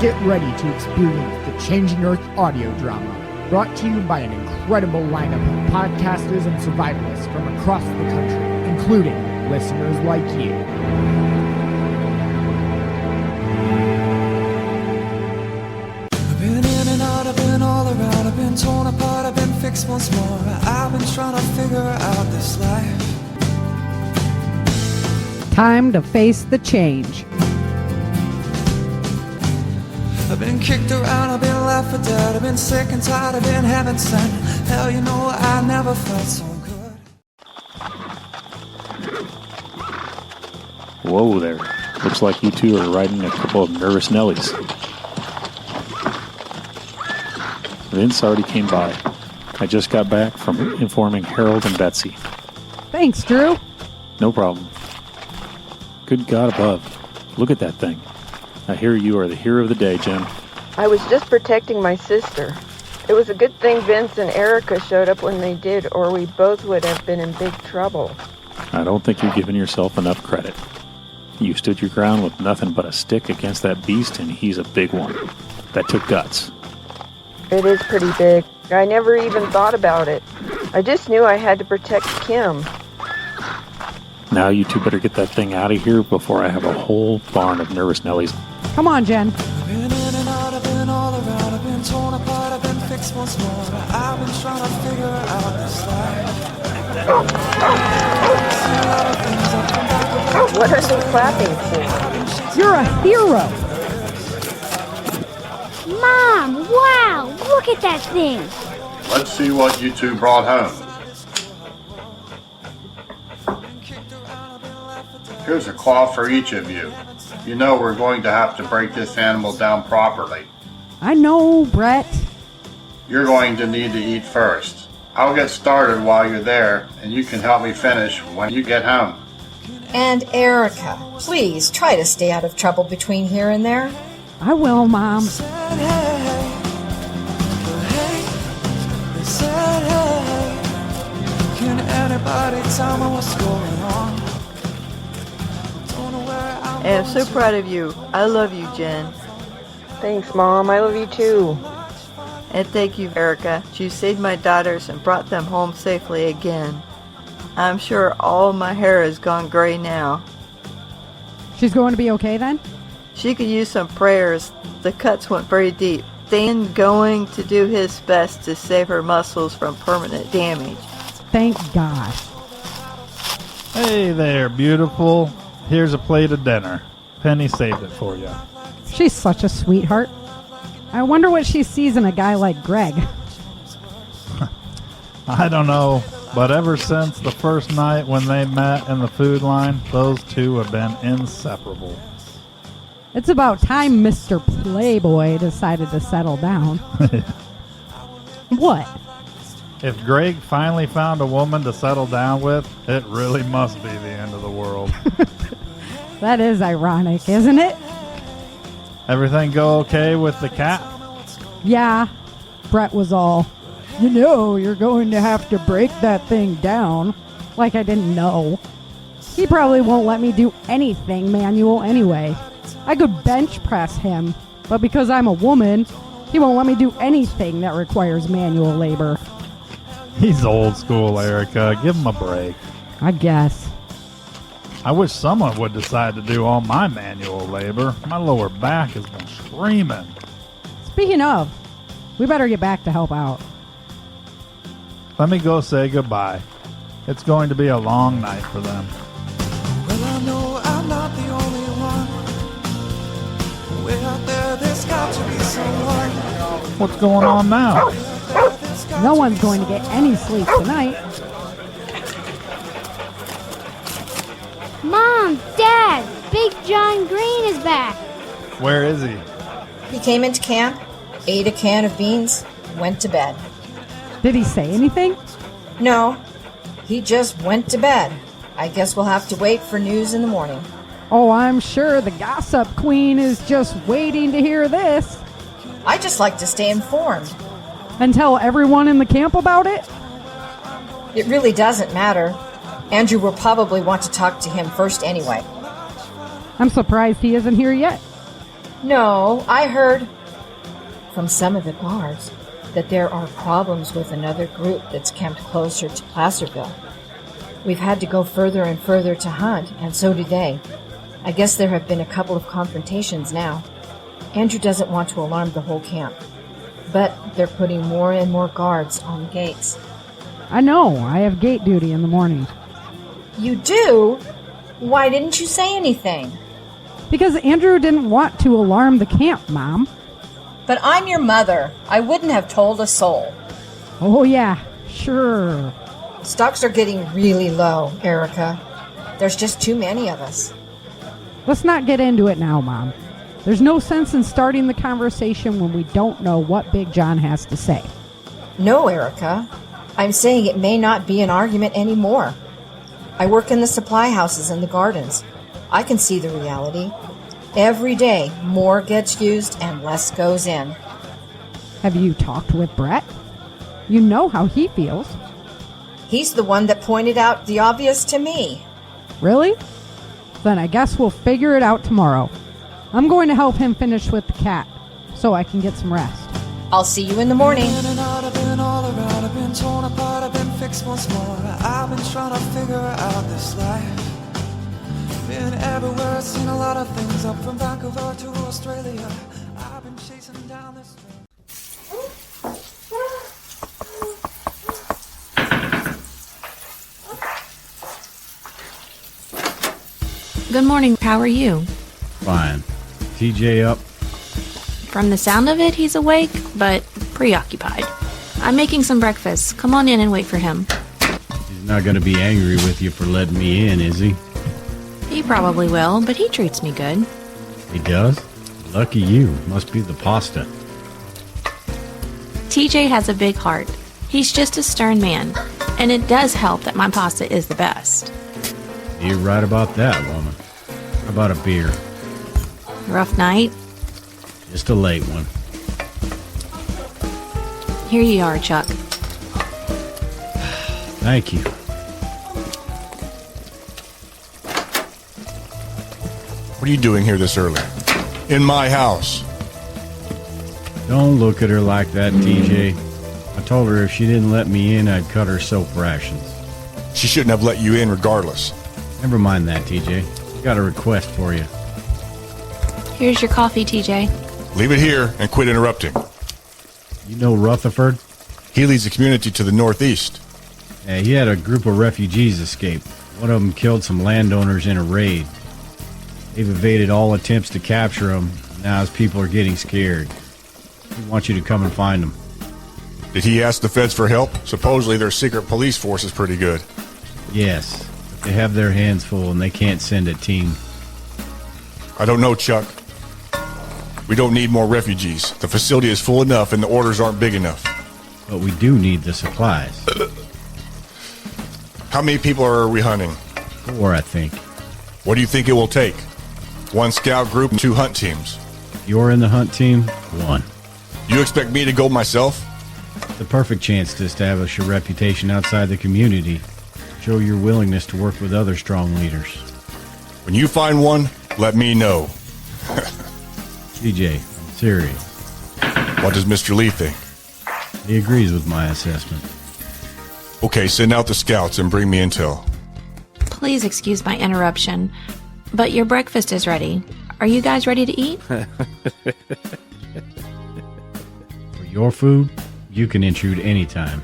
Get ready to experience the Changing Earth audio drama, brought to you by an incredible lineup of podcasters and survivalists from across the country, including listeners like you. I've been in and out, I've been all around, I've been torn apart, I've been fixed once more. I've been trying to figure out this life. Time to face the change. I've been kicked around, I've been left for dead, I've been sick and tired, I've been heaven sent. Hell, you know, I never felt so good. Whoa there. Looks like you two are riding a couple of nervous Nellies. Vince already came by. I just got back from informing Harold and Betsy. Thanks, Drew. No problem. Good God above. Look at that thing. I hear you are the hero of the day, Jen. I was just protecting my sister. It was a good thing Vince and Erika showed up when they did, or we both would have been in big trouble. I don't think you're giving yourself enough credit. You stood your ground with nothing but a stick against that beast, and he's a big one. That took guts. It is pretty big. I never even thought about it. I just knew I had to protect Kim. Now you two better get that thing out of here before I have a whole barn of nervous Nellies. Come on, Jen. I've been in and out, I've been all around, I've been torn apart, I've been fixed once more. I've been trying to figure out this life. What are they clapping for? You're a hero. Mom, wow, look at that thing. Let's see what you two brought home. Here's a claw for each of you. You know we're going to have to break this animal down properly. I know, Brett. You're going to need to eat first. I'll get started while you're there, and you can help me finish when you get home. And Erika, please try to stay out of trouble between here and there. I will, Mom. Can anybody tell me what's going on? I'm so proud of you. I love you, Jen. Thanks, Mom. I love you too. And thank you, Erika. You saved my daughters and brought them home safely again. I'm sure all my hair is gone gray now. She's going to be okay then? She could use some prayers. The cuts went very deep. Dan's going to do his best to save her muscles from permanent damage. Thank God. Hey there, beautiful. Here's a plate of dinner. Penny saved it for you. She's such a sweetheart. I wonder what she sees in a guy like Greg. I don't know, but ever since the first night when they met in the food line, those two have been inseparable. It's about time Mr. Playboy decided to settle down. What? If Greg finally found a woman to settle down with, it really must be the end of the world. That is ironic, isn't it? Everything go okay with the cat? Yeah. Brett was all, you know, you're going to have to break that thing down. Like I didn't know. He probably won't let me do anything manual anyway. I could bench press him, but because I'm a woman, he won't let me do anything that requires manual labor. He's old school, Erika. Give him a break. I guess. I wish someone would decide to do all my manual labor. My lower back has been screaming. Speaking of, we better get back to help out. Let me go say goodbye. It's going to be a long night for them. Well, I know I'm not the only one. Way out there, there's got to be someone. What's going on now? No one's going to get any sleep tonight. Mom, Dad, Big John Green is back. Where is he? He came into camp, ate a can of beans, went to bed. Did he say anything? No, he just went to bed. I guess we'll have to wait for news in the morning. Oh, I'm sure the gossip queen is just waiting to hear this. I just like to stay informed. And tell everyone in the camp about it? It really doesn't matter. Andrew will probably want to talk to him first anyway. I'm surprised he isn't here yet. No, I heard from some of the guards that there are problems with another group that's camped closer to Placerville. We've had to go further and further to hunt, and so do they. I guess there have been a couple of confrontations now. Andrew doesn't want to alarm the whole camp, but they're putting more and more guards on the gates. I know. I have gate duty in the morning. You do? Why didn't you say anything? Because Andrew didn't want to alarm the camp, Mom. But I'm your mother. I wouldn't have told a soul. Oh, yeah. Sure. Stocks are getting really low, Erika. There's just too many of us. Let's not get into it now, Mom. There's no sense in starting the conversation when we don't know what Big John has to say. No, Erika. I'm saying it may not be an argument anymore. I work in the supply houses and the gardens. I can see the reality. Every day, more gets used and less goes in. Have you talked with Brett? You know how he feels. He's the one that pointed out the obvious to me. Really? Then I guess we'll figure it out tomorrow. I'm going to help him finish with the cat, so I can get some rest. I'll see you in the morning. In and out, I've been all around, I've been torn apart, I've been fixed once more. I've been trying to figure out this life. Been everywhere, seen a lot of things, up from Vancouver to Australia. I've been chasing down this dream. Good morning. How are you? Fine. TJ up? From the sound of it, he's awake, but preoccupied. I'm making some breakfast. Come on in and wait for him. He's not going to be angry with you for letting me in, is he? He probably will, but he treats me good. He does? Lucky you. Must be the pasta. TJ has a big heart. He's just a stern man, and it does help that my pasta is the best. You're right about that, woman. How about a beer? Rough night? Just a late one. Here you are, Chuck. Thank you. What are you doing here this early? In my house. Don't look at her like that, TJ. I told her if she didn't let me in, I'd cut her soap rations. She shouldn't have let you in regardless. Never mind that, TJ. Got a request for you. Here's your coffee, TJ. Leave it here and quit interrupting. You know Rutherford? He leads the community to the northeast. Yeah, he had a group of refugees escape. One of them killed some landowners in a raid. They've evaded all attempts to capture him. Now his people are getting scared. He wants you to come and find them. Did he ask the feds for help? Supposedly their secret police force is pretty good. Yes, but they have their hands full and they can't send a team. I don't know, Chuck. We don't need more refugees. The facility is full enough and the orders aren't big enough. But we do need the supplies. How many people are we hunting? 4, I think. What do you think it will take? 1 scout group and 2 hunt teams. You're in the hunt team? 1. You expect me to go myself? The perfect chance to establish your reputation outside the community. Show your willingness to work with other strong leaders. When you find one, let me know. TJ, I'm serious. What does Mr. Lee think? He agrees with my assessment. Okay, send out the scouts and bring me intel. Please excuse my interruption, but your breakfast is ready. Are you guys ready to eat? For your food, you can intrude anytime.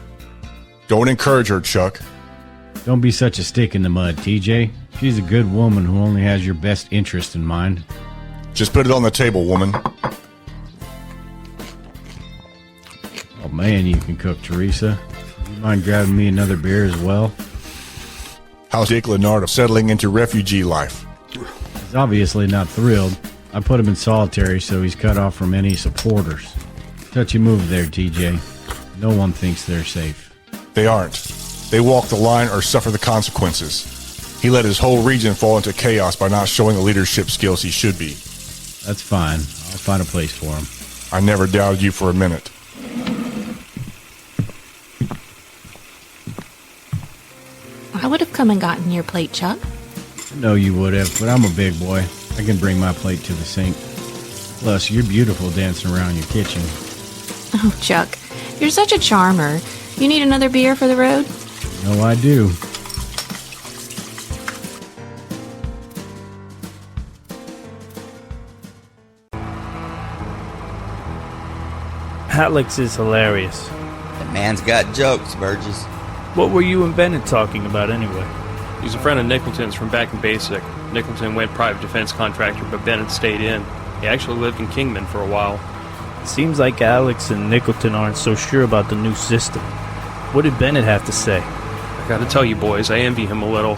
Don't encourage her, Chuck. Don't be such a stick in the mud, TJ. She's a good woman who only has your best interest in mind. Just put it on the table, woman. Oh man, you can cook, Teresa. Do you mind grabbing me another beer as well? How's Dick Leonard settling into refugee life? He's obviously not thrilled. I put him in solitary so he's cut off from any supporters. Touchy move there, TJ. No one thinks they're safe. They aren't. They walk the line or suffer the consequences. He let his whole region fall into chaos by not showing the leadership skills he should be. That's fine. I'll find a place for him. I never doubted you for a minute. I would have come and gotten your plate, Chuck. I know you would have, but I'm a big boy. I can bring my plate to the sink. Plus, you're beautiful dancing around your kitchen. Oh, Chuck, you're such a charmer. You need another beer for the road? No, I do. Alex is hilarious. The man's got jokes, Virgis. What were you and Bennett talking about anyway? He's a friend of Nicholton's from back in Basic. Nicholton went private defense contractor, but Bennett stayed in. He actually lived in Kingman for a while. It seems like Alex and Nicholton aren't so sure about the new system. What did Bennett have to say? I gotta tell you boys, I envy him a little.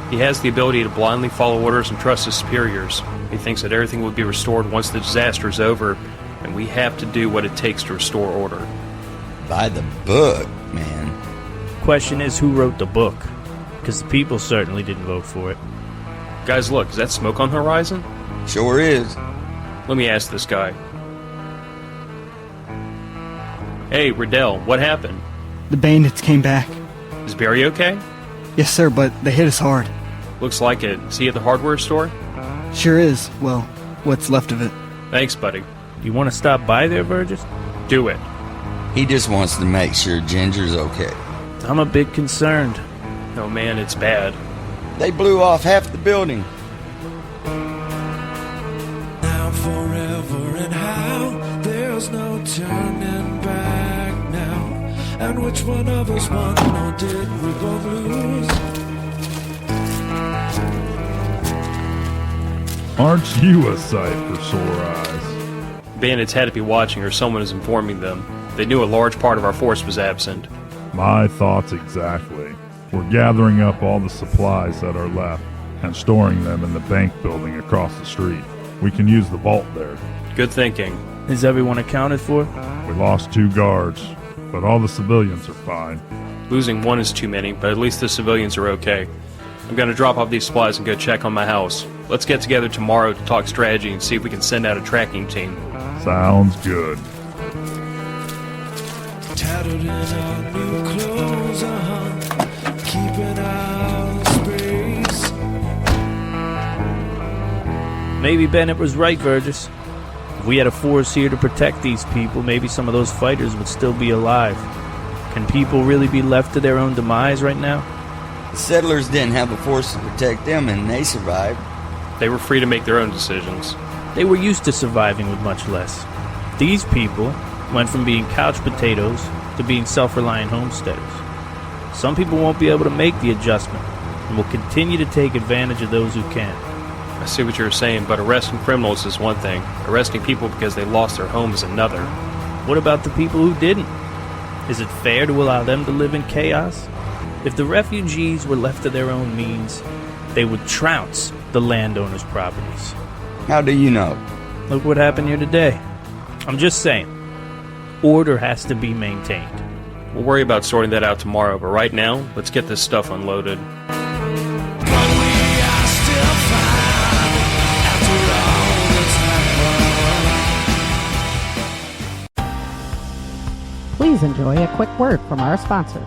He has the ability to blindly follow orders and trust his superiors. He thinks that everything will be restored once the disaster is over, and we have to do what it takes to restore order. By the book, man. Question is, who wrote the book? Because the people certainly didn't vote for it. Guys, look, is that smoke on the horizon? Sure is. Let me ask this guy. Hey, Riddell, what happened? The bandits came back. Is Barry okay? Yes, sir, but they hit us hard. Looks like it. Is he at the hardware store? Sure is. Well, what's left of it. Thanks, buddy. You want to stop by there, Virgis? Do it. He just wants to make sure Ginger's okay. I'm a bit concerned. Oh man, it's bad. They blew off half the building. Now forever and how there's no turning back now. And which one of us won or did we both lose? Aren't you a sight for sore eyes? Bandits had to be watching or someone is informing them. They knew a large part of our force was absent. My thoughts exactly. We're gathering up all the supplies that are left and storing them in the bank building across the street. We can use the vault there. Good thinking. Is everyone accounted for? We lost 2 guards, but all the civilians are fine. Losing one is too many, but at least the civilians are okay. I'm going to drop off these supplies and go check on my house. Let's get together tomorrow to talk strategy and see if we can send out a tracking team. Sounds good. Tattered in our new clothes, keeping our space. Maybe Bennett was right, Virgis. If we had a force here to protect these people, maybe some of those fighters would still be alive. Can people really be left to their own demise right now? The settlers didn't have a force to protect them, and they survived. They were free to make their own decisions. They were used to surviving with much less. These people went from being couch potatoes to being self-reliant homesteaders. Some people won't be able to make the adjustment and will continue to take advantage of those who can. I see what you're saying, but arresting criminals is one thing. Arresting people because they lost their home is another. What about the people who didn't? Is it fair to allow them to live in chaos? If the refugees were left to their own means, they would trounce the landowners' properties. How do you know? Look what happened here today. I'm just saying, order has to be maintained. We'll worry about sorting that out tomorrow, but right now, let's get this stuff unloaded. Please enjoy a quick word from our sponsors.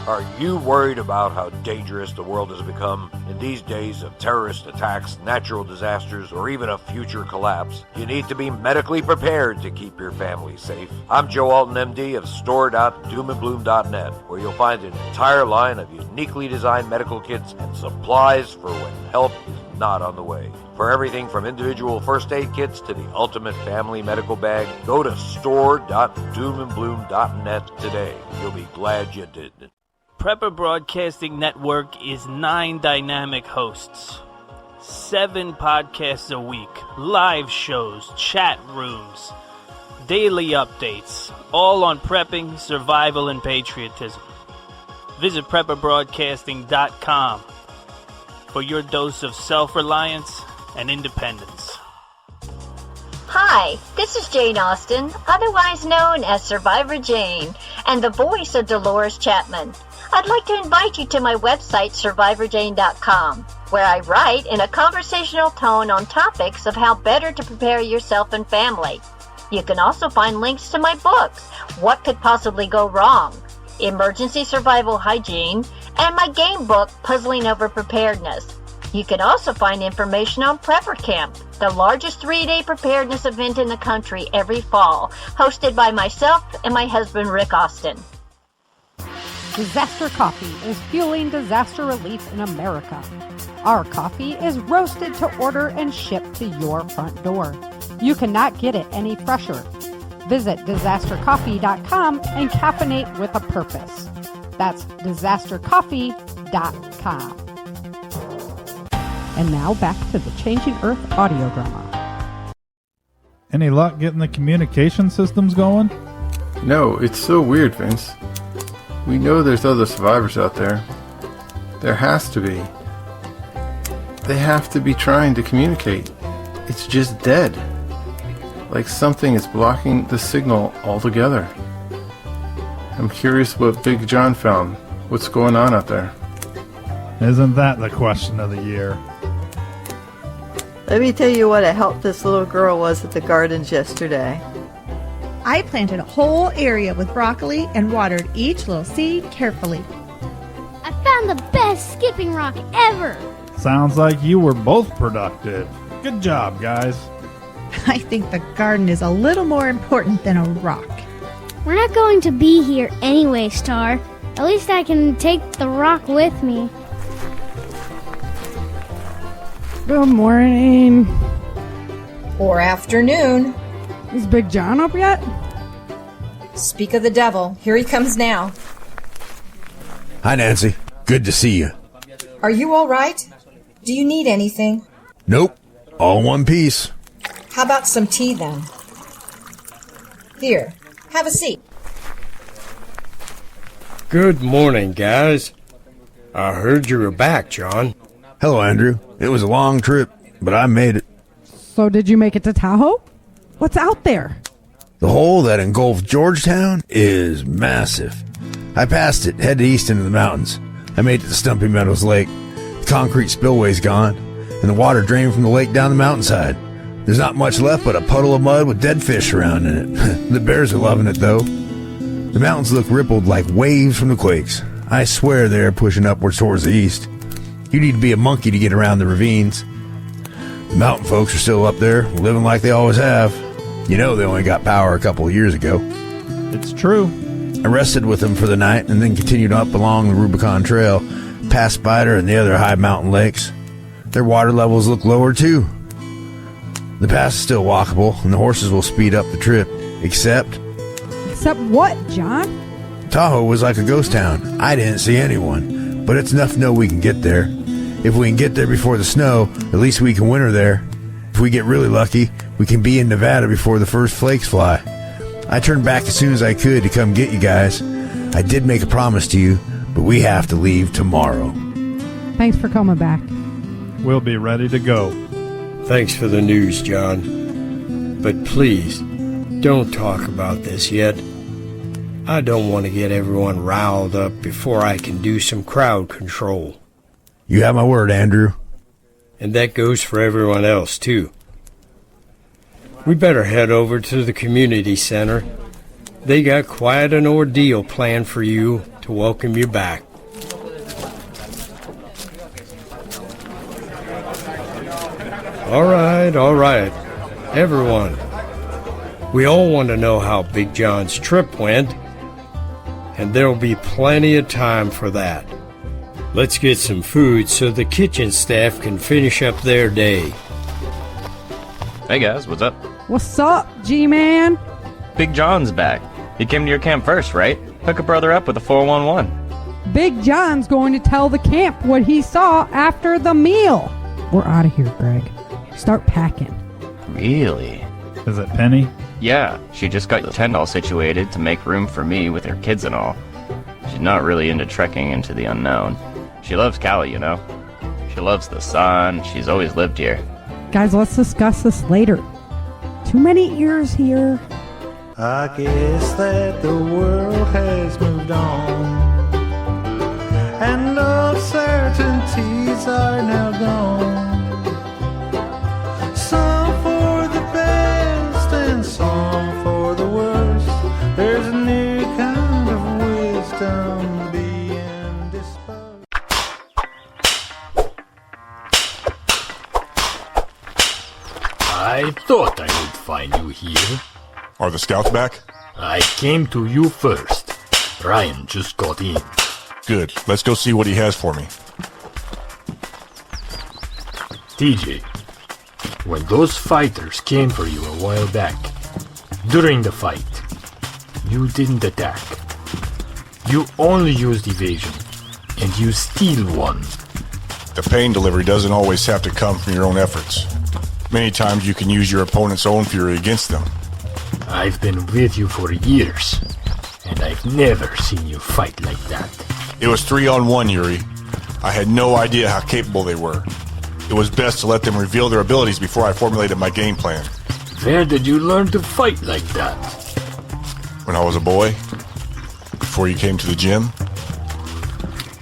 Are you worried about how dangerous the world has become in these days of terrorist attacks, natural disasters, or even a future collapse? You need to be medically prepared to keep your family safe. I'm Joe Alton, MD of store.doomandbloom.net, where you'll find an entire line of uniquely designed medical kits and supplies for when help is not on the way. For everything from individual first aid kits to the ultimate family medical bag, go to store.doomandbloom.net today. You'll be glad you did. Prepper Broadcasting Network is 9 dynamic hosts, 7 podcasts a week, live shows, chat rooms, daily updates, all on prepping, survival, and patriotism. Visit prepperbroadcasting.com for your dose of self-reliance and independence. Hi, this is Jane Austen, otherwise known as Survivor Jane, and the voice of Dolores Chapman. I'd like to invite you to my website, survivorjane.com, where I write in a conversational tone on topics of how better to prepare yourself and family. You can also find links to my books, What Could Possibly Go Wrong?, Emergency Survival Hygiene, and my game book, Puzzling Over Preparedness. You can also find information on Prepper Camp, the largest 3-day preparedness event in the country every fall, hosted by myself and my husband, Rick Austin. Disaster Coffee is fueling disaster relief in America. Our coffee is roasted to order and shipped to your front door. You cannot get it any fresher. Visit disastercoffee.com and caffeinate with a purpose. That's disastercoffee.com. And now back to the Changing Earth audio drama. Any luck getting the communication systems going? No, it's so weird, Vince. We know there's other survivors out there. There has to be. They have to be trying to communicate. It's just dead. Like something is blocking the signal altogether. I'm curious what Big John found. What's going on out there? Isn't that the question of the year? Let me tell you what a help this little girl was at the gardens yesterday. I planted a whole area with broccoli and watered each little seed carefully. I found the best skipping rock ever. Sounds like you were both productive. Good job, guys. I think the garden is a little more important than a rock. We're not going to be here anyway, Star. At least I can take the rock with me. Good morning. Or afternoon. Is Big John up yet? Speak of the devil. Here he comes now. Hi, Nancy. Good to see you. Are you all right? Do you need anything? Nope. All in one piece. How about some tea then? Here, have a seat. Good morning, guys. I heard you were back, John. Hello, Andrew. It was a long trip, but I made it. So did you make it to Tahoe? What's out there? The hole that engulfed Georgetown is massive. I passed it, headed east into the mountains. I made it to Stumpy Meadows Lake. The concrete spillway's gone, and the water drained from the lake down the mountainside. There's not much left but a puddle of mud with dead fish around in it. The bears are loving it, though. The mountains look rippled like waves from the quakes. I swear they're pushing upwards towards the east. You need to be a monkey to get around the ravines. The mountain folks are still up there, living like they always have. You know they only got power a couple of years ago. It's true. I rested with them for the night and then continued up along the Rubicon Trail, past Spider and the other high mountain lakes. Their water levels look lower too. The pass is still walkable, and the horses will speed up the trip, except... Except what, John? Tahoe was like a ghost town. I didn't see anyone, but it's enough to know we can get there. If we can get there before the snow, at least we can winter there. If we get really lucky, we can be in Nevada before the first flakes fly. I turned back as soon as I could to come get you guys. I did make a promise to you, but we have to leave tomorrow. Thanks for coming back. We'll be ready to go. Thanks for the news, John. But please, don't talk about this yet. I don't want to get everyone riled up before I can do some crowd control. You have my word, Andrew. And that goes for everyone else, too. We better head over to the community center. They got quite an ordeal planned for you to welcome you back. All right, everyone. We all want to know how Big John's trip went, and there'll be plenty of time for that. Let's get some food so the kitchen staff can finish up their day. Hey guys, what's up? What's up, G-Man? Big John's back. He came to your camp first, right? Hook a brother up with a 411. Big John's going to tell the camp what he saw after the meal. We're out of here, Greg. Start packing. Really? Is it Penny? Yeah, she just got the tent all situated to make room for me with her kids and all. She's not really into trekking into the unknown. She loves Cali, you know. She loves the sun. She's always lived here. Guys, let's discuss this later. Too many ears here. I guess that the world has moved on, and uncertainties are now gone. Some for the best and some for the worst. There's a new kind of wisdom being dispersed. I thought I would find you here. Are the scouts back? I came to you first. Ryan just got in. Good. Let's go see what he has for me. TJ, when those fighters came for you a while back, during the fight, you didn't attack. You only used evasion, and you still won. The pain delivery doesn't always have to come from your own efforts. Many times you can use your opponent's own fury against them. I've been with you for years, and I've never seen you fight like that. It was 3-on-1, Yuri. I had no idea how capable they were. It was best to let them reveal their abilities before I formulated my game plan. Where did you learn to fight like that? When I was a boy, before you came to the gym,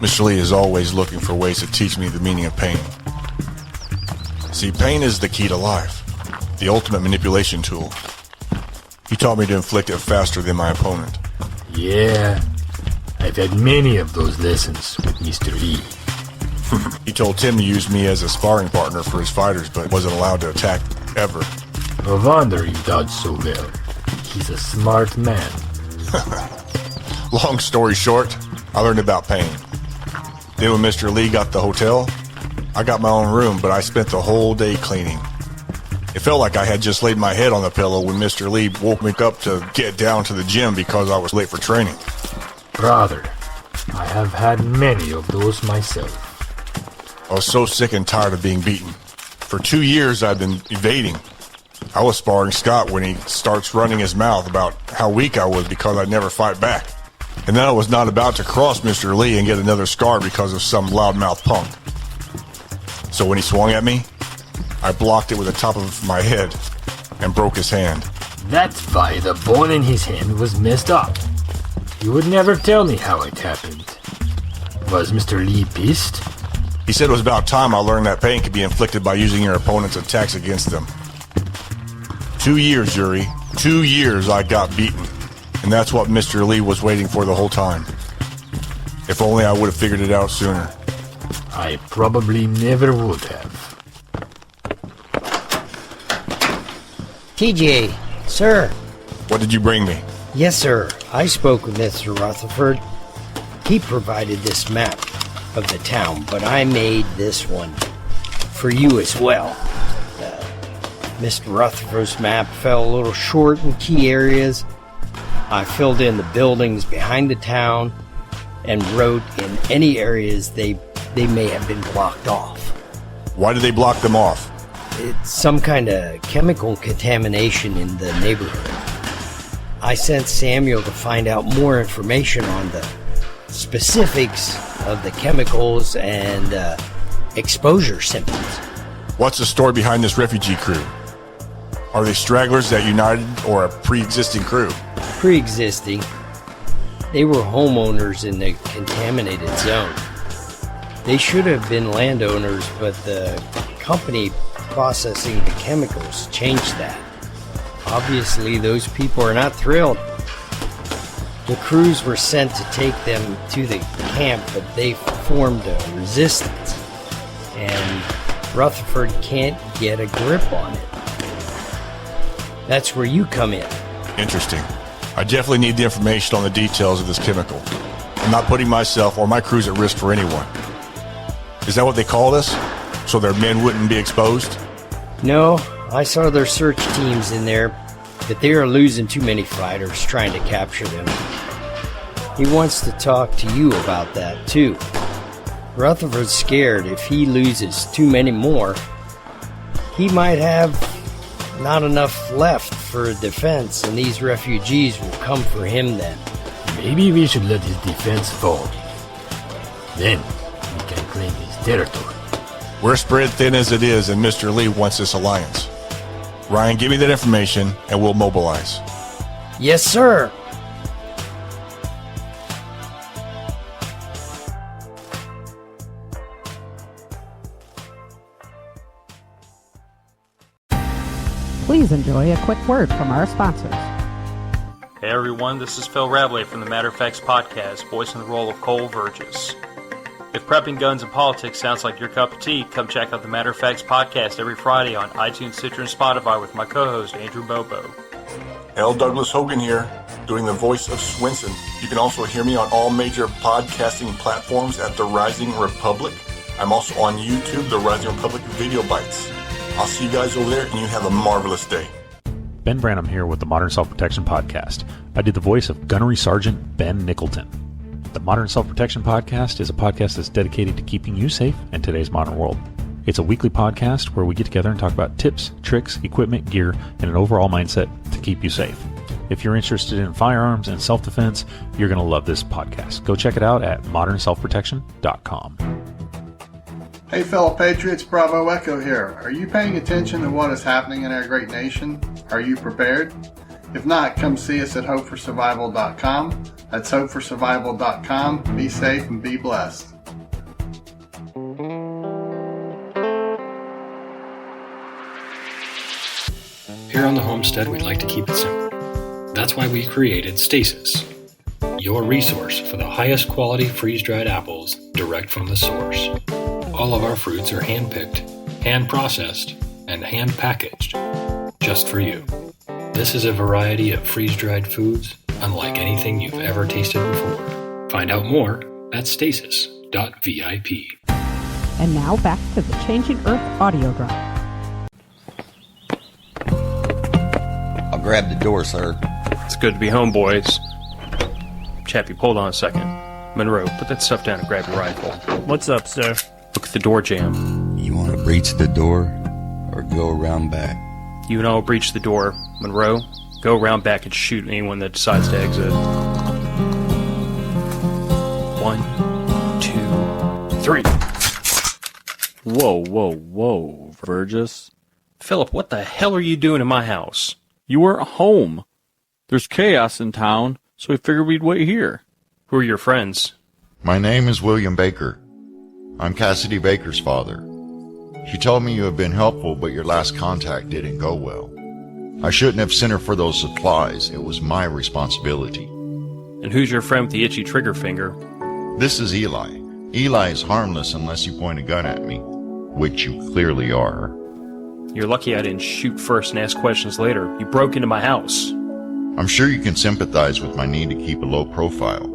Mr. Lee is always looking for ways to teach me the meaning of pain. See, pain is the key to life, the ultimate manipulation tool. He taught me to inflict it faster than my opponent. Yeah, I've had many of those lessons with Mr. Lee. He told Tim to use me as a sparring partner for his fighters, but wasn't allowed to attack ever. No wonder he dodged so well. He's a smart man. Long story short, I learned about pain. Then when Mr. Lee got the hotel, I got my own room, but I spent the whole day cleaning. It felt like I had just laid my head on the pillow when Mr. Lee woke me up to get down to the gym because I was late for training. Brother, I have had many of those myself. I was so sick and tired of being beaten. For 2 years, I've been evading. I was sparring Scott when he starts running his mouth about how weak I was because I'd never fight back. And then I was not about to cross Mr. Lee and get another scar because of some loudmouth punk. So when he swung at me, I blocked it with the top of my head and broke his hand. That's why the bone in his hand was messed up. You would never tell me how it happened. Was Mr. Lee pissed? He said it was about time I learned that pain could be inflicted by using your opponent's attacks against them. 2 years, Yuri. 2 years I got beaten. And that's what Mr. Lee was waiting for the whole time. If only I would have figured it out sooner. I probably never would have. TJ, sir. What did you bring me? Yes, sir. I spoke with Mr. Rutherford. He provided this map of the town, but I made this one for you as well. Mr. Rutherford's map fell a little short in key areas. I filled in the buildings behind the town and wrote in any areas they may have been blocked off. Why did they block them off? It's some kind of chemical contamination in the neighborhood. I sent Samuel to find out more information on the specifics of the chemicals and exposure symptoms. What's the story behind this refugee crew? Are they stragglers that united or a pre-existing crew? Pre-existing. They were homeowners in the contaminated zone. They should have been landowners, but the company processing the chemicals changed that. Obviously, those people are not thrilled. The crews were sent to take them to the camp, but they formed a resistance, and Rutherford can't get a grip on it. That's where you come in. Interesting. I definitely need the information on the details of this chemical. I'm not putting myself or my crews at risk for anyone. Is that what they called us? So their men wouldn't be exposed? No, I saw their search teams in there, but they are losing too many fighters trying to capture them. He wants to talk to you about that, too. Rutherford's scared if he loses too many more, he might have not enough left for a defense, and these refugees will come for him then. Maybe we should let his defense fall. Then we can claim his territory. We're spread thin as it is, and Mr. Lee wants this alliance. Ryan, give me that information, and we'll mobilize. Yes, sir. Please enjoy a quick word from our sponsors. Hey everyone, this is Phil Rabelais from the Matter of Facts podcast, voicing the role of Cole Virgis. If If prepping guns and politics sounds like your cup of tea, come check out the Matter of Facts podcast every Friday on iTunes, Stitcher, and Spotify with my co-host, Andrew Bobo. L. Douglas Hogan here, doing the voice of Swinson. You can also hear me on all major podcasting platforms at The Rising Republic. I'm also on YouTube, The Rising Republic Video Bites. I'll see you guys over there, and you have a marvelous day. Ben Branham here with the Modern Self-Protection Podcast. I did the voice of Gunnery Sergeant Ben Nicholton. The Modern Self-Protection Podcast is a podcast that's dedicated to keeping you safe in today's modern world. It's a weekly podcast where we get together and talk about tips, tricks, equipment, gear, and an overall mindset to keep you safe. If you're interested in firearms and self-defense, you're going to love this podcast. Go check it out at modernselfprotection.com. Hey fellow patriots, Bravo Echo here. Are you paying attention to what is happening in our great nation? Are you prepared? If not, come see us at hopeforsurvival.com. That's hopeforsurvival.com. Be safe and be blessed. Here on the homestead, we'd like to keep it simple. That's why we created Stasis, your resource for the highest quality freeze-dried apples direct from the source. All of our fruits are hand-picked, hand-processed, and hand-packaged just for you. This is a variety of freeze-dried foods unlike anything you've ever tasted before. Find out more at stasis.vip. And now back to the Changing Earth audio drama. I'll grab the door, sir. It's good to be home, boys. Chappie, hold on a second. Monroe, put that stuff down and grab your rifle. What's up, sir? Look at the door jamb. You want to breach the door or go around back? You and I will breach the door. Monroe, go around back and shoot anyone that decides to exit. 1, 2, 3. Whoa, whoa, whoa, Virgis. Philip, what the hell are you doing in my house? You weren't home. There's chaos in town, so we figured we'd wait here. Who are your friends? My name is William Baker. I'm Cassidy Baker's father. She told me you have been helpful, but your last contact didn't go well. I shouldn't have sent her for those supplies. It was my responsibility. And who's your friend with the itchy trigger finger? This is Eli. Eli is harmless unless you point a gun at me, which you clearly are. You're lucky I didn't shoot first and ask questions later. You broke into my house. I'm sure you can sympathize with my need to keep a low profile.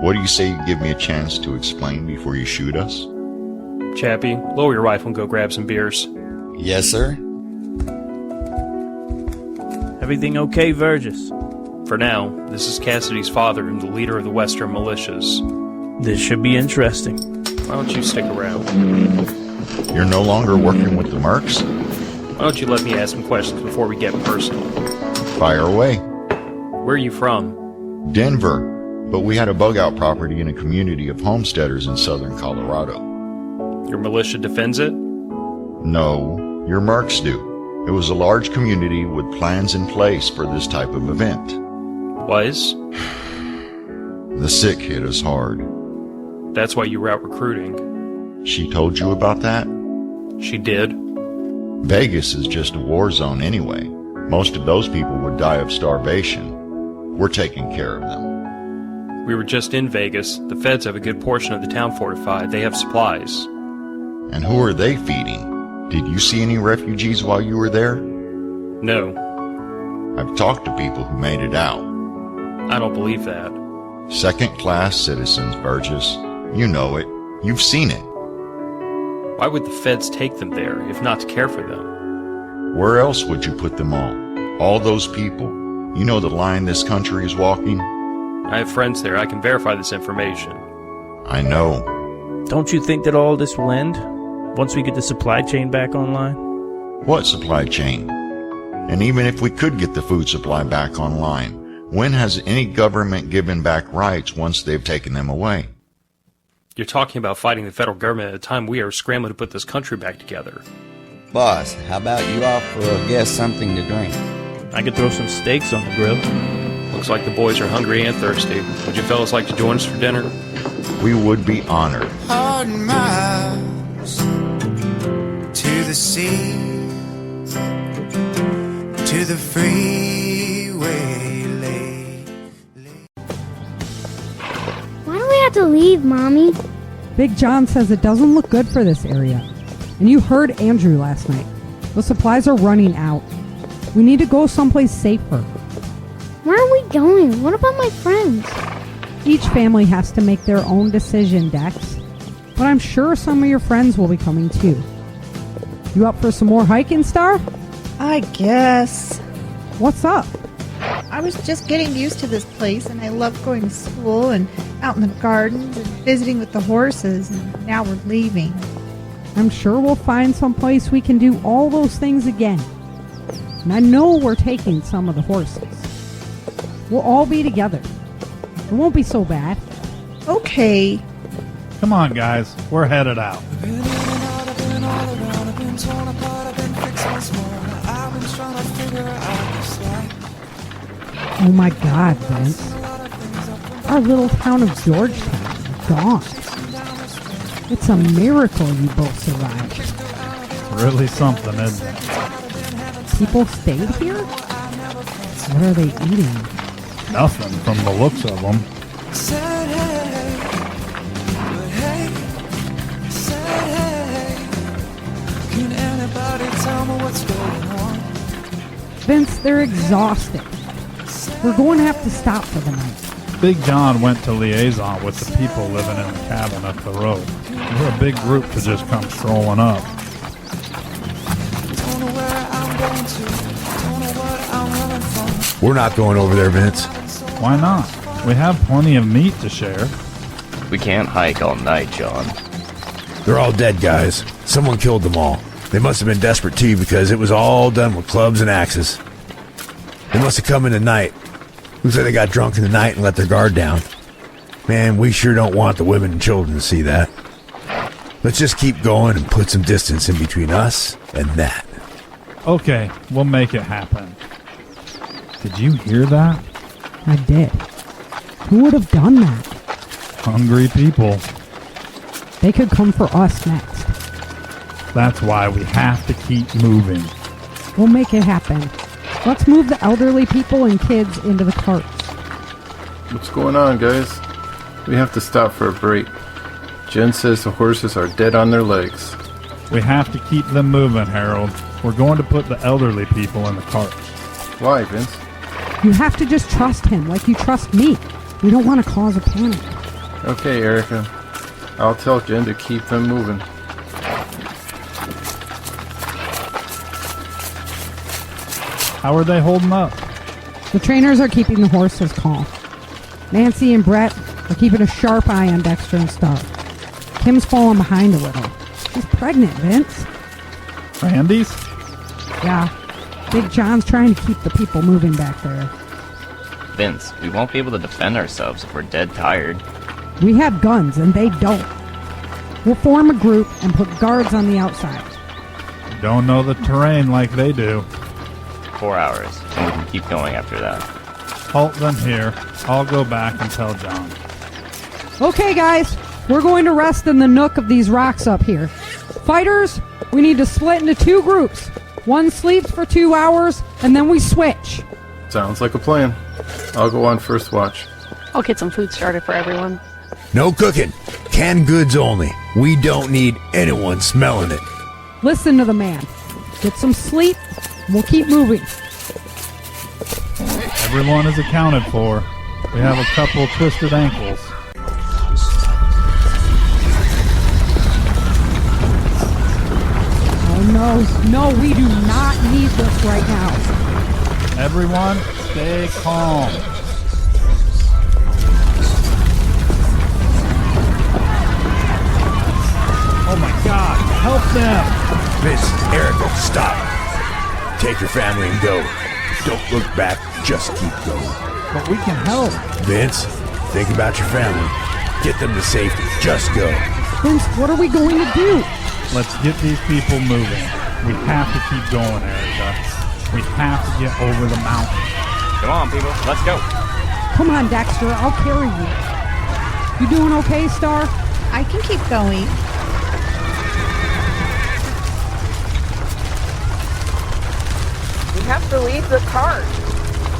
What do you say you give me a chance to explain before you shoot us? Chappie, lower your rifle and go grab some beers. Yes, sir. Everything okay, Virgis? For now, this is Cassidy's father and the leader of the Western militias. This should be interesting. Why don't you stick around? You're no longer working with the Mercs? Why don't you let me ask some questions before we get personal? Fire away. Where are you from? Denver, but we had a bug-out property in a community of homesteaders in southern Colorado. Your militia defends it? No, your Mercs do. It was a large community with plans in place for this type of event. Was? The sick hit us hard. That's why you were out recruiting. She told you about that? She did. Vegas is just a war zone anyway. Most of those people would die of starvation. We're taking care of them. We were just in Vegas. The feds have a good portion of the town fortified. They have supplies. And who are they feeding? Did you see any refugees while you were there? No. I've talked to people who made it out. I don't believe that. Second-class citizens, Virgis. You know it. You've seen it. Why would the feds take them there, if not to care for them? Where else would you put them all? All those people. You know the line this country is walking? I have friends there. I can verify this information. I know. Don't you think that all this will end once we get the supply chain back online? What supply chain? And even if we could get the food supply back online, when has any government given back rights once they've taken them away? You're talking about fighting the federal government at a time we are scrambling to put this country back together. Boss, how about you offer a guest something to drink? I could throw some steaks on the grill. Looks like the boys are hungry and thirsty. Would you fellas like to join us for dinner? We would be honored. 100 miles to the sea, to the freeway lane. Why do we have to leave, Mommy? Big John says it doesn't look good for this area. And you heard Andrew last night. The supplies are running out. We need to go someplace safer. Where are we going? What about my friends? Each family has to make their own decision, Dex. But I'm sure some of your friends will be coming too. You up for some more hiking, Star? I guess. What's up? I was just getting used to this place, and I love going to school and out in the gardens and visiting with the horses, and now we're leaving. I'm sure we'll find some place we can do all those things again. And I know we're taking some of the horses. We'll all be together. It won't be so bad. Okay. Come on, guys. We're headed out. I've been in and out, I've been all around, I've been torn apart, I've been fixed once more. I've been trying to figure out this life. Oh my God, Vince. Our little town of Georgetown is gone. It's a miracle you both survived. Really something, isn't it? People stayed here? What are they eating? Nothing from the looks of them. Said hey, but hey, said hey. Can anybody tell me what's going on? Vince, they're exhausted. We're going to have to stop for the night. Big John went to liaison with the people living in the cabin up the road. We're a big group to just come strolling up. Don't know where I'm going to, don't know what I'm running from. We're not going over there, Vince. Why not? We have plenty of meat to share. We can't hike all night, John. They're all dead, guys. Someone killed them all. They must have been desperate too, because it was all done with clubs and axes. They must have come in the night. Looks like they got drunk in the night and let their guard down. Man, we sure don't want the women and children to see that. Let's just keep going and put some distance in between us and that. Okay, we'll make it happen. Did you hear that? I did. Who would have done that? Hungry people. They could come for us next. That's why we have to keep moving. We'll make it happen. Let's move the elderly people and kids into the carts. What's going on, guys? We have to stop for a break. Jen says the horses are dead on their legs. We have to keep them moving, Harold. We're going to put the elderly people in the carts. Why, Vince? You have to just trust him like you trust me. We don't want to cause a panic. Okay, Erika. I'll tell Jen to keep them moving. How are they holding up? The trainers are keeping the horses calm. Nancy and Brett are keeping a sharp eye on Dexter and Star. Kim's falling behind a little. She's pregnant, Vince. Randy's? Yeah. Big John's trying to keep the people moving back there. Vince, we won't be able to defend ourselves if we're dead tired. We have guns and they don't. We'll form a group and put guards on the outside. Don't know the terrain like they do. 4 hours, and we can keep going after that. Halt them here. I'll go back and tell John. Okay, guys. We're going to rest in the nook of these rocks up here. Fighters, we need to split into 2 groups. One sleeps for 2 hours, and then we switch. Sounds like a plan. I'll go on first watch. I'll get some food started for everyone. No cooking. Canned goods only. We don't need anyone smelling it. Listen to the man. Get some sleep, and we'll keep moving. Everyone is accounted for. We have a couple twisted ankles. Oh no, no, we do not need this right now. Everyone, stay calm. Oh my God, help them! Vince, Erika, stop. Take your family and go. Don't look back, just keep going. But we can help. Vince, think about your family. Get them to safety. Just go. Vince, what are we going to do? Let's get these people moving. We have to keep going, Erika. We have to get over the mountain. Come on, people. Let's go. Come on, Dexter. I'll carry you. You doing okay, Star? I can keep going. We have to leave the cart.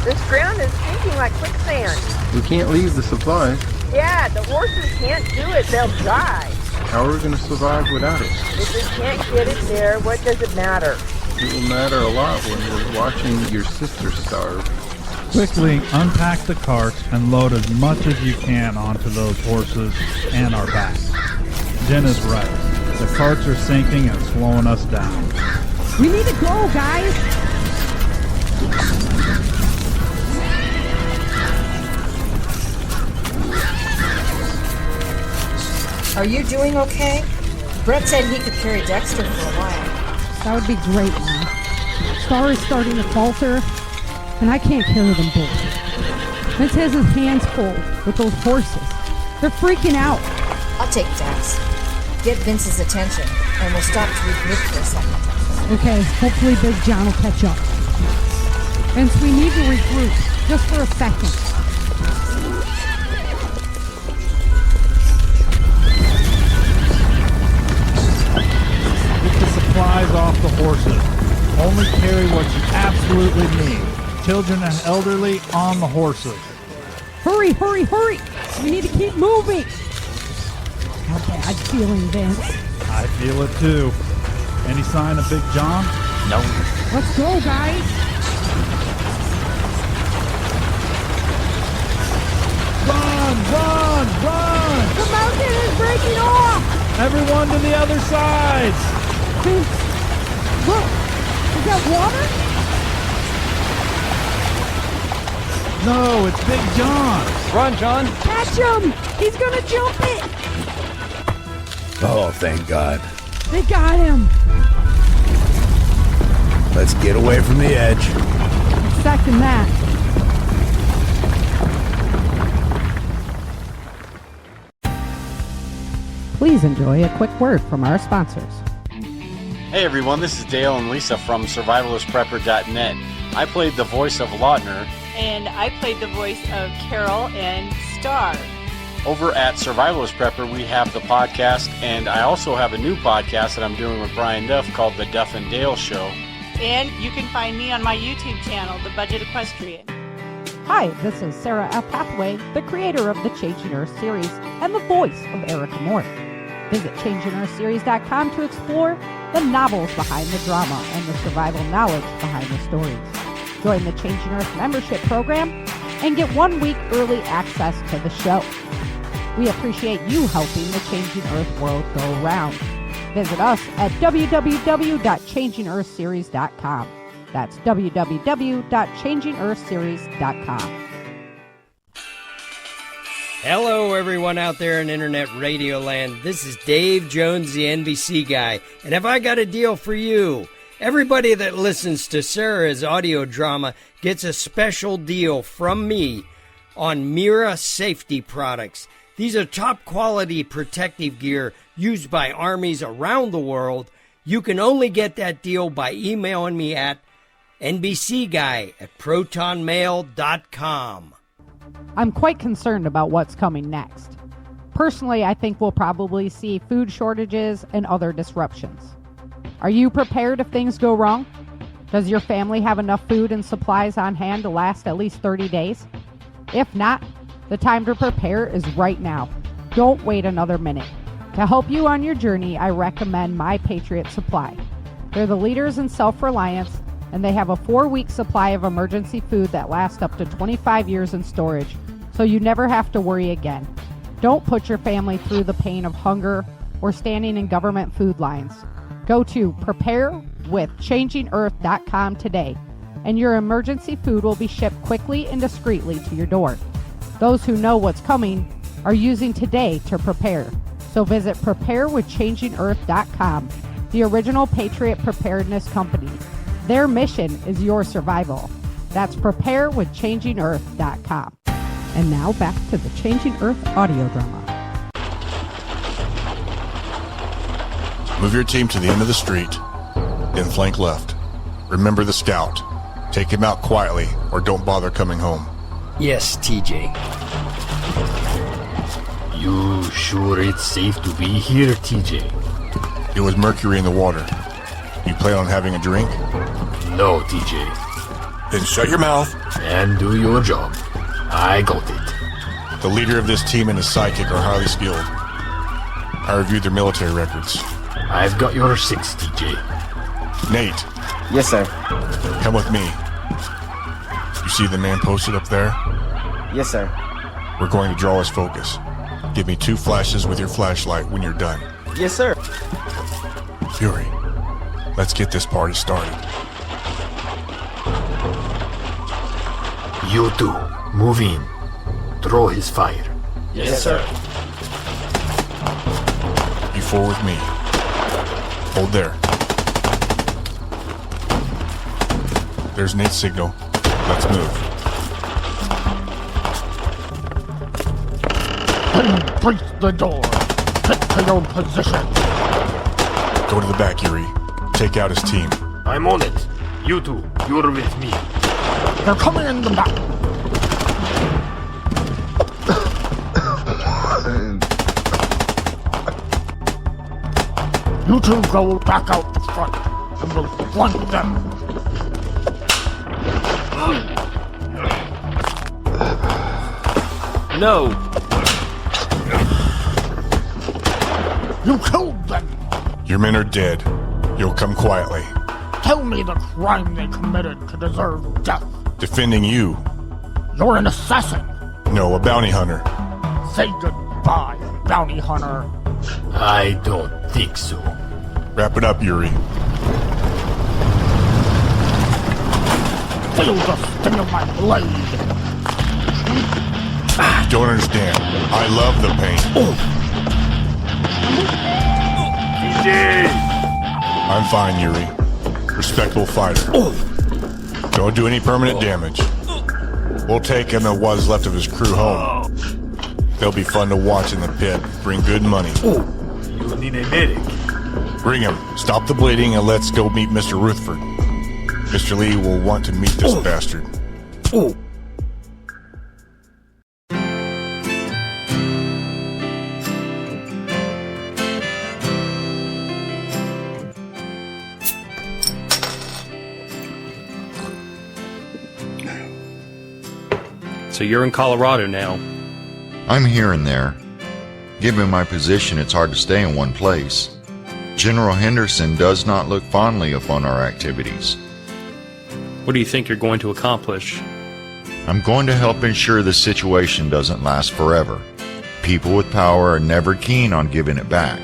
This ground is sinking like quicksand. We can't leave the supplies. Yeah, the horses can't do it. They'll die. How are we going to survive without it? If we can't get it there, what does it matter? It will matter a lot when you're watching your sister starve. Quickly unpack the carts and load as much as you can onto those horses and our backs. Jen is right. The carts are sinking and slowing us down. We need to go, guys! Are you doing okay? Brett said he could carry Dexter for a while. That would be great, Mom. Star is starting to falter, and I can't carry them both. Vince has his hands full with those horses. They're freaking out. I'll take Dex. Get Vince's attention, and we'll stop to regroup for a second. Okay, hopefully Big John will catch up. Vince, we need to regroup, just for a second. Get the supplies off the horses. Only carry what you absolutely need. Children and elderly on the horses. Hurry, hurry, hurry! We need to keep moving! How bad feeling, Vince? I feel it too. Any sign of Big John? No. Let's go, guys! Run, run, run! The mountain is breaking off! Everyone to the other sides! Vince, look! Is that water? No, it's Big John! Run, John! Catch him! He's gonna jump it! Oh, thank God. They got him! Let's get away from the edge. Second that. Please enjoy a quick word from our sponsors. Hey everyone, this is Dale and Lisa from SurvivalistPrepper.net. I played the voice of Lautner. And I played the voice of Carol and Star. Over at Survivalist Prepper, we have the podcast, and I also have a new podcast that I'm doing with Brian Duff called The Duff and Dale Show. And you can find me on my YouTube channel, The Budget Equestrian. Hi, this is Sarah F. Hathaway, the creator of the Changing Earth series and the voice of Erika Moore. Visit ChangingEarthSeries.com to explore the novels behind the drama and the survival knowledge behind the stories. Join the Changing Earth membership program and get 1 week early access to the show. We appreciate you helping the Changing Earth world go round. Visit us at www.changingearthseries.com. That's www.changingearthseries.com. Hello, everyone out there in Internet Radio Land. This is Dave Jones, the NBC guy, and have I got a deal for you? Everybody that listens to Sarah's audio drama gets a special deal from me on Mira safety products. These are top quality protective gear used by armies around the world. You can only get that deal by emailing me at nbcguy@protonmail.com. I'm quite concerned about what's coming next. Personally, I think we'll probably see food shortages and other disruptions. Are you prepared if things go wrong? Does your family have enough food and supplies on hand to last at least 30 days? If not, the time to prepare is right now. Don't wait another minute. To help you on your journey, I recommend My Patriot Supply. They're the leaders in self-reliance, and they have a 4-week supply of emergency food that lasts up to 25 years in storage, so you never have to worry again. Don't put your family through the pain of hunger or standing in government food lines. Go to preparewithchangingearth.com today, and your emergency food will be shipped quickly and discreetly to your door. Those who know what's coming are using today to prepare. So visit preparewithchangingearth.com, the original Patriot Preparedness Company. Their mission is your survival. That's preparewithchangingearth.com. And now back to the Changing Earth audio drama. Move your team to the end of the street, then flank left. Remember the scout. Take him out quietly, or don't bother coming home. Yes, TJ. You sure it's safe to be here, TJ? It was mercury in the water. You plan on having a drink? No, TJ. Then shut your mouth and do your job. I got it. The leader of this team and his sidekick are highly skilled. I reviewed their military records. I've got your 6, TJ. Nate. Yes, sir. Come with me. You see the man posted up there? Yes, sir. We're going to draw his focus. Give me 2 flashes with your flashlight when you're done. Yes, sir. Yuri, let's get this party started. You two, move in. Draw his fire. Yes, sir. You 4 with me. Hold there. There's Nate's signal. Let's move. Breach the door. Get to your position. Go to the back, Yuri. Take out his team. I'm on it. You two, you're with me. They're coming in the back. You two go back out the front, and we'll flank them. No! You killed them! Your men are dead. You'll come quietly. Tell me the crime they committed to deserve death. Defending you. You're an assassin. No, a bounty hunter. Say goodbye, bounty hunter. I don't think so. Wrap it up, Yuri. Feel the sting of my blade. You don't understand. I love the pain. TJ! I'm fine, Yuri. Respectable fighter. Don't do any permanent damage. We'll take him and what's left of his crew home. They'll be fun to watch in the pit. Bring good money. You need a medic. Bring him. Stop the bleeding and let's go meet Mr. Rutherford. Mr. Lee will want to meet this bastard. So you're in Colorado now. I'm here and there. Given my position, it's hard to stay in one place. General Henderson does not look fondly upon our activities. What do you think you're going to accomplish? I'm going to help ensure the situation doesn't last forever. People with power are never keen on giving it back.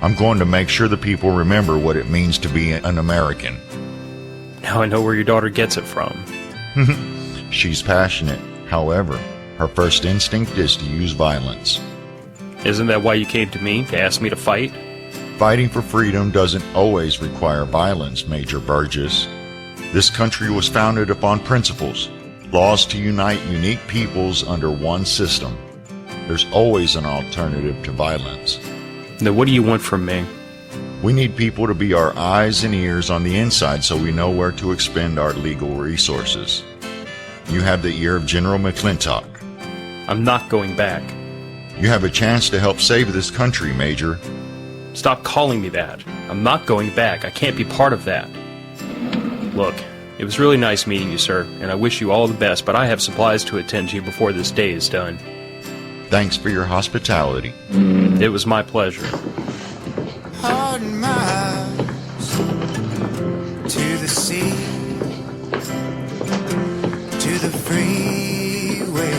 I'm going to make sure the people remember what it means to be an American. Now I know where your daughter gets it from. She's passionate. However, her first instinct is to use violence. Isn't that why you came to me, to ask me to fight? Fighting for freedom doesn't always require violence, Major Virgis. This country was founded upon principles, laws to unite unique peoples under one system. There's always an alternative to violence. Now what do you want from me? We need people to be our eyes and ears on the inside so we know where to expend our legal resources. You have the ear of General McClintock. I'm not going back. You have a chance to help save this country, Major. Stop calling me that. I'm not going back. I can't be part of that. Look, it was really nice meeting you, sir, and I wish you all the best, but I have supplies to attend to before this day is done. Thanks for your hospitality. It was my pleasure. Hard miles to the sea, to the freeway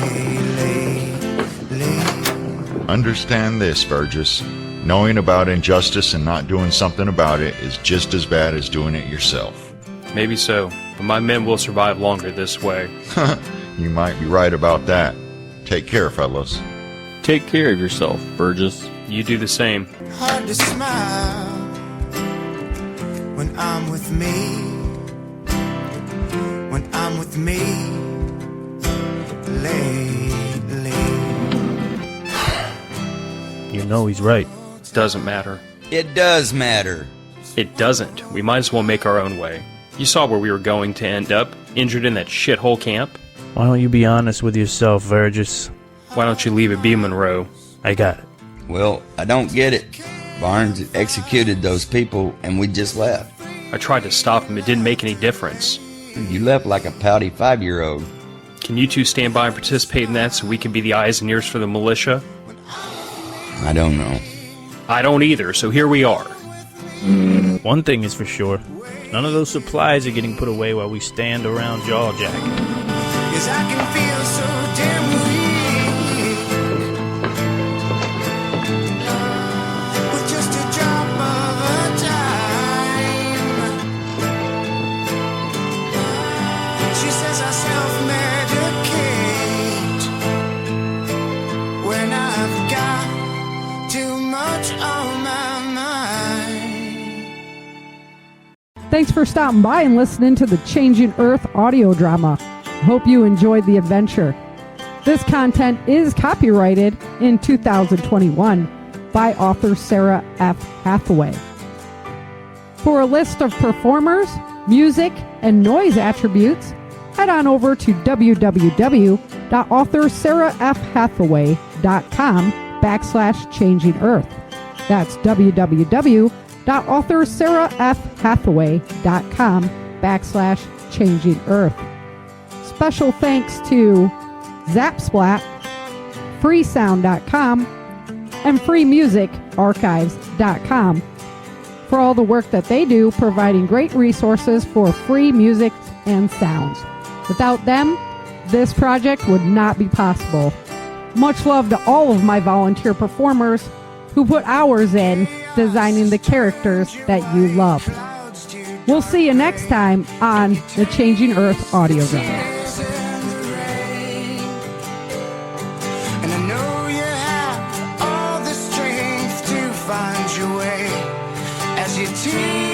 lane. Understand this, Virgis. Knowing about injustice and not doing something about it is just as bad as doing it yourself. Maybe so, but my men will survive longer this way. You might be right about that. Take care, fellas. Take care of yourself, Virgis. You do the same. Hard to smile when I'm with me. When I'm with me lately. You know he's right. Doesn't matter. It does matter. It doesn't. We might as well make our own way. You saw where we were going to end up, injured in that shithole camp. Why don't you be honest with yourself, Virgis? Why don't you leave it be, Monroe? I got it. Well, I don't get it. Barnes executed those people and we just left. I tried to stop him. It didn't make any difference. You left like a pouty 5-year-old. Can you two stand by and participate in that so we can be the eyes and ears for the militia? I don't know. I don't either, so here we are. One thing is for sure. None of those supplies are getting put away while we stand around jaw-jacking. 'Cause I can feel so damn weak with just a drop of a dime. She says I self-medicate when I've got too much on my mind. Thanks for stopping by and listening to the Changing Earth audio drama. Hope you enjoyed the adventure. This content is copyrighted in 2021 by author Sarah F. Hathaway. For a list of performers, music, and noise attributes, head on over to www.authorSarahFHathaway.com/Changing Earth. That's www.authorSarahFHathaway.com/Changing Earth. Special thanks to Zapsplat, freesound.com, and freemusicarchives.com for all the work that they do, providing great resources for free music and sounds. Without them, this project would not be possible. Much love to all of my volunteer performers who put hours in designing the characters that you love. We'll see you next time on the Changing Earth audio drama. And I know you have all the strength to find your way as you teach.